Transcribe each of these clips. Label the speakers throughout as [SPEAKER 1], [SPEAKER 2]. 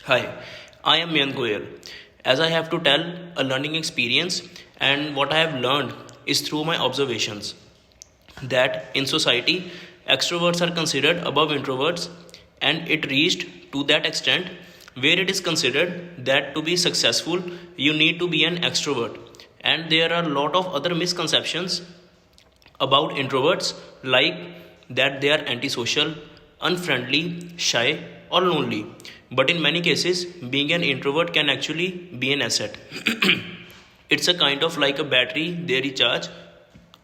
[SPEAKER 1] Hi, I am Mayank Goyal. As I have to tell a learning experience, and what I have learned is through my observations that in society, extroverts are considered above introverts, and it reached to that extent where it is considered that to be successful, you need to be an extrovert. And there are a lot of other misconceptions about introverts, like that they are antisocial, unfriendly, shy, or lonely. But in many cases, being an introvert can actually be an asset. It's a kind of like a battery they recharge,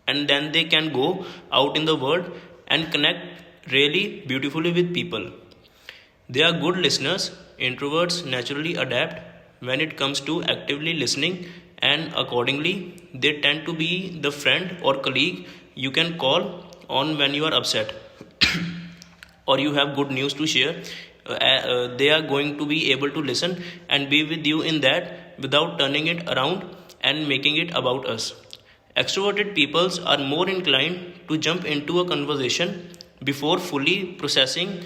[SPEAKER 1] and then they can go out in the world and connect really beautifully with people. They are good listeners. Introverts naturally adapt when it comes to actively listening, and accordingly, they tend to be the friend or colleague you can call on when you are upset or you have good news to share. They are going to be able to listen and be with you in that without turning it around and making it about us. Extroverted peoples are more inclined to jump into a conversation before fully processing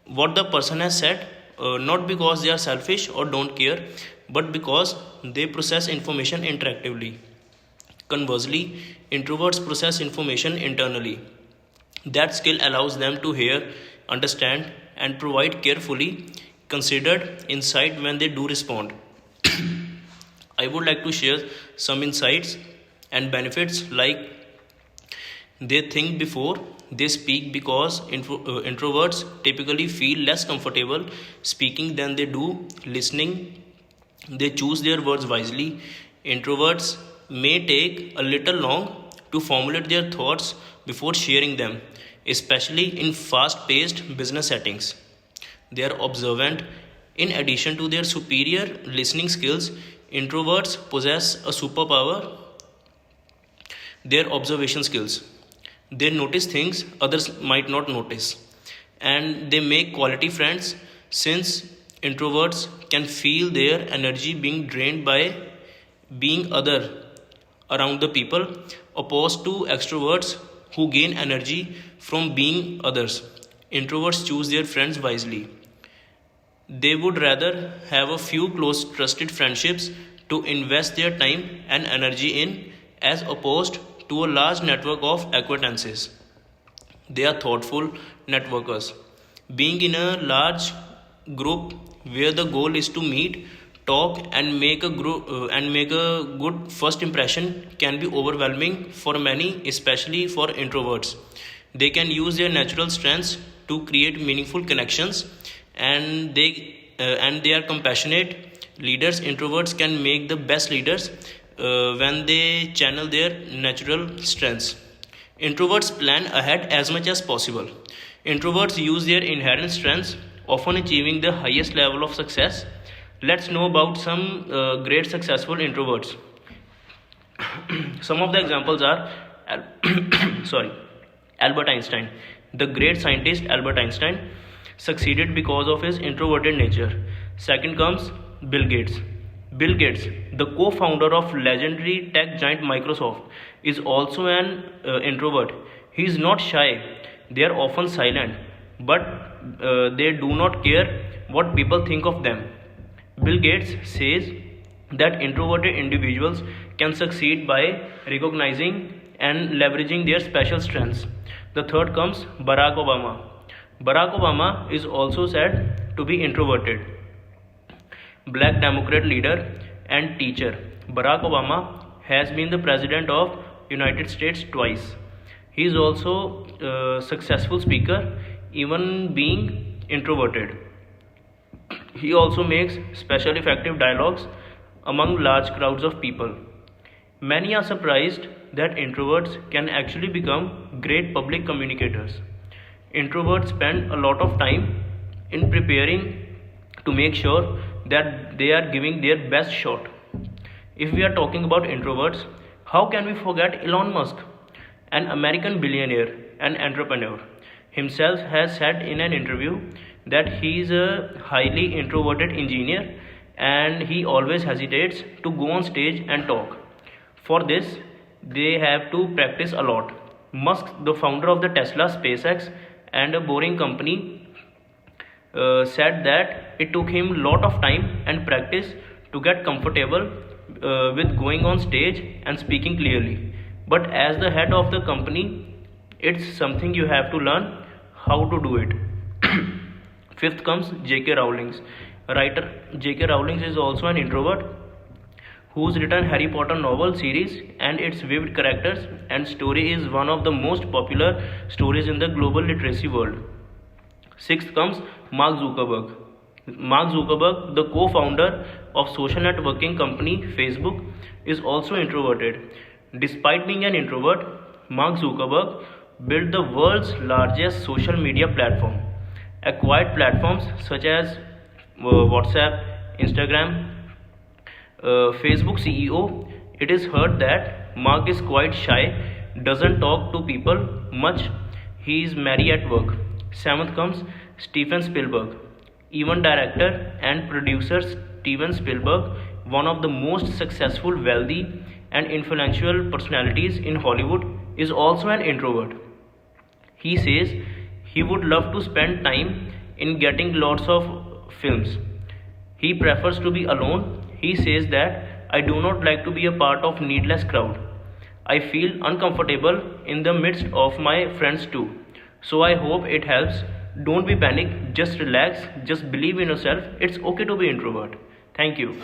[SPEAKER 1] what the person has said, not because they are selfish or don't care, but because they process information interactively. Conversely, introverts process information internally. That skill allows them to hear, understand, and provide carefully considered insight when they do respond. I would like to share some insights and benefits, like they think before they speak because introverts typically feel less comfortable speaking than they do listening. They choose their words wisely. Introverts may take a little long to formulate their thoughts before sharing them, especially in fast paced business settings. They are observant. In addition to their superior listening skills, introverts possess a superpower: their observation skills. They notice things others might not notice, and they make quality friends since introverts can feel their energy being drained by being other around the people, opposed to extroverts who gain energy from being others. Introverts choose their friends wisely. They would rather have a few close trusted friendships to invest their time and energy in, as opposed to a large network of acquaintances. They are thoughtful networkers. Being in a large group where the goal is to meet, talk, and make a good first impression can be overwhelming for many, especially for introverts. They can use their natural strengths to create meaningful connections, and they are compassionate leaders. Introverts can make the best leaders when they channel their natural strengths. Introverts plan ahead as much as possible. Introverts use their inherent strengths, often achieving the highest level of success. Let's know about some great successful introverts. Some of the examples are sorry, Albert Einstein. The great scientist Albert Einstein succeeded because of his introverted nature. Second comes Bill Gates. Bill Gates, the co-founder of legendary tech giant Microsoft, is also an introvert. He is not shy. They are often silent, but they do not care what people think of them. Bill Gates says that introverted individuals can succeed by recognizing and leveraging their special strengths. The third comes Barack Obama. Barack Obama is also said to be introverted. Black Democrat leader and teacher. Barack Obama has been the president of United States twice. He is also a successful speaker, even being introverted. He also makes special effective dialogues among large crowds of people. Many are surprised that introverts can actually become great public communicators. Introverts spend a lot of time in preparing to make sure that they are giving their best shot. If we are talking about introverts, how can we forget Elon Musk? An American billionaire and entrepreneur himself has said in an interview that he is a highly introverted engineer, and he always hesitates to go on stage and talk. For this, they have to practice a lot. Musk, the founder of the Tesla, SpaceX, and a boring company, said that it took him a lot of time and practice to get comfortable with going on stage and speaking clearly. But as the head of the company, it's something you have to learn how to do it. Fifth comes J.K. Rowling. Writer J.K. Rowling is also an introvert who's written Harry Potter novel series and its vivid characters and story is one of the most popular stories in the global literacy world. Sixth comes Mark Zuckerberg. Mark Zuckerberg, the co-founder of social networking company Facebook, is also introverted. Despite being an introvert, Mark Zuckerberg built the world's largest social media platform, acquired platforms such as WhatsApp, Instagram, Facebook CEO. It is heard that Mark is quite shy, doesn't talk to people much. He is merry at work. Seventh comes Steven Spielberg. Even director and producer Steven Spielberg, one of the most successful, wealthy, and influential personalities in Hollywood, is also an introvert. He says he would love to spend time in getting lots of films. He prefers to be alone. He says that I do not like to be a part of needless crowd. I feel uncomfortable in the midst of my friends too. So I hope it helps. Don't be panic, just relax, just believe in yourself. It's okay to be introvert. Thank you.